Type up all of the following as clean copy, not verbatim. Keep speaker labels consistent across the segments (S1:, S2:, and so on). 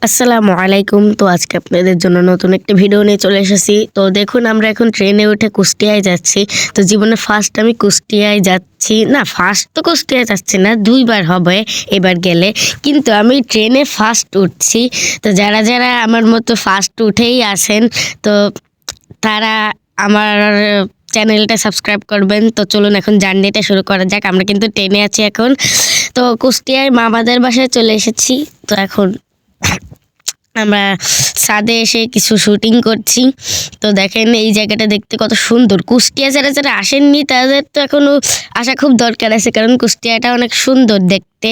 S1: আসসালামু আলাইকুম। তো আজকে আপনাদের জন্য নতুন একটা ভিডিও নিয়ে চলে এসেছি। তো দেখুন আমরা এখন ট্রেনে উঠে কুষ্টিয়ায় যাচ্ছি। তো জীবনে ফার্স্ট আমি কুষ্টিয়ায় যাচ্ছি না, ফার্স্ট তো কুষ্টিয়ায় যাচ্ছি না, 2 বার হবে এবার গেলে, কিন্তু আমি ট্রেনে ফার্স্ট উঠছি। তো যারা যারা আমার মতো ফার্স্ট উঠেই আসেন, তো তারা আমার চ্যানেলটা সাবস্ক্রাইব করবেন। তো চলুন এখন জার্নিটা শুরু করা যাক। আমরা কিন্তু ট্রেনে আছি এখন। তো কুষ্টিয়ায় মামাদের বাসায় চলে এসেছি। তো এখন আমরা ছাদে এসে কিছু শুটিং করছি। তো দেখেন এই জায়গাটা দেখতে কত সুন্দর। কুষ্টিয়া যারা যারা আসেননি তাদের তো এখনো আসা খুব দরকার আছে, কারণ কুষ্টিয়াটা অনেক সুন্দর দেখতে।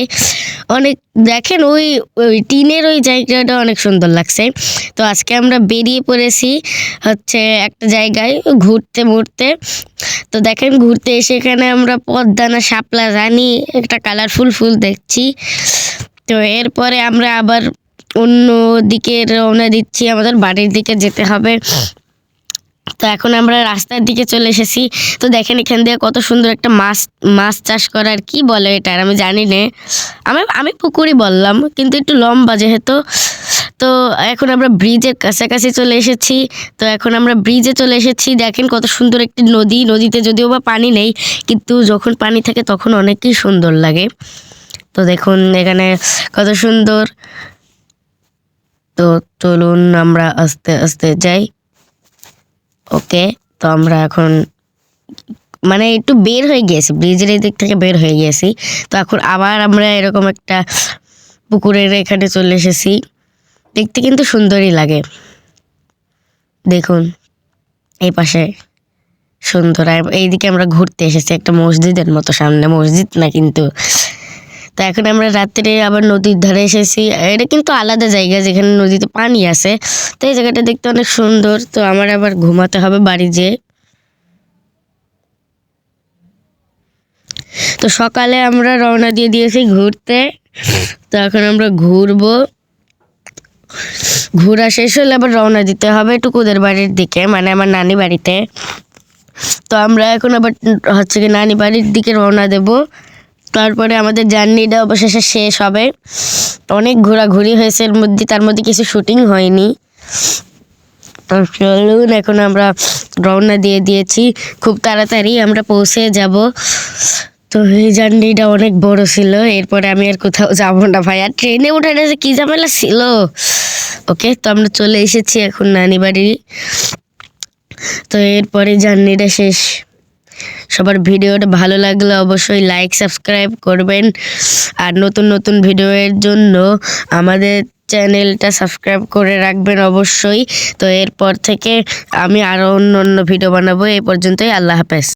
S1: অনেক দেখেন ওই ওই টিনের ওই জায়গাটা অনেক সুন্দর লাগছে। তো আজকে আমরা বেরিয়ে পড়েছি হচ্ছে একটা জায়গায় ঘুরতে। তো দেখেন ঘুরতে এসে এখানে আমরা পদ্মা না শাপলা জানি একটা কালারফুল ফুল দেখছি। তো এরপরে আমরা আবার অন্য দিকে রওনা দিচ্ছি, আমাদের বাড়ির দিকে যেতে হবে। তো এখন আমরা রাস্তার দিকে চলে এসেছি। তো দেখেন এখান দিয়ে কত সুন্দর একটা মাছ চাষ করার কি বলে এটা আমি জানি না, আমি পুকুরই বললাম, কিন্তু একটু লম্বা যেহেতু। তো এখন আমরা ব্রিজের কাছাকাছি চলে এসেছি। তো এখন আমরা ব্রিজে চলে এসেছি। দেখেন কত সুন্দর একটি নদীতে যদিও বা পানি নেই, কিন্তু যখন পানি থাকে তখন অনেকই সুন্দর লাগে। তো দেখুন এখানে কত সুন্দর। তো চলুন আমরা আস্তে আস্তে যাই। ওকে, তো আমরা এখন মানে একটু বের হয়ে গিয়েছি, ব্রিজের এই দিক থেকে বের হয়ে গিয়েছি। তো এখন আবার আমরা এরকম একটা পুকুরের এখানে চলে এসেছি। দেখতে কিন্তু সুন্দরই লাগে। দেখুন এই পাশে সুন্দর, আর এইদিকে আমরা ঘুরতে এসেছি একটা মসজিদের মতো, সামনে মসজিদ না কিন্তু। তো এখন আমরা রাত্রে আবার নদীর ধারে এসেছি। এটা কিন্তু আলাদা জায়গা যেখানে নদীতে পানি আছে। তো এই জায়গাটা দেখতে অনেক সুন্দর। তো আমার আবার ঘুমাতে হবে বাড়ি যেয়ে। তো সকালে আমরা রওনা দিয়ে দিয়েছি ঘুরতে। তো এখন আমরা ঘুরবো, ঘোরা শেষ হলে আবার রওনা দিতে হবে টুকুদের বাড়ির দিকে, মানে আমার নানি বাড়িতে। তো আমরা এখন আবার হচ্ছে কি নানি বাড়ির দিকে রওনা দেব। তারপরে আমাদের জার্নিটা অবশেষে শেষ হবে। অনেক ঘোরাঘুরি হয়েছে এর মধ্যে, তার মধ্যে কিছু শুটিং হয়নি। তো চলুন এখন আমরা রওনা দিয়ে দিয়েছি, খুব তাড়াতাড়ি আমরা পৌঁছে যাব। তো এই জার্নিটা অনেক বড় ছিল, এরপরে আমি আর কোথাও যাবো না ভাই। আর ট্রেনে ওঠাটা যে কি ঝামেলা ছিল। ওকে, তো আমরা চলে এসেছি এখন নানি বাড়ি। তো এরপরে জার্নিটা শেষ। সবার ভিডিওটা ভালো লাগলে অবশ্যই লাইক সাবস্ক্রাইব করবেন, আর নতুন নতুন ভিডিওর জন্য আমাদের চ্যানেলটা সাবস্ক্রাইব করে রাখবেন অবশ্যই। তো এরপর থেকে আমি আরও অন্য ভিডিও বানাবো। এই পর্যন্তই, আল্লাহ হাফেজ।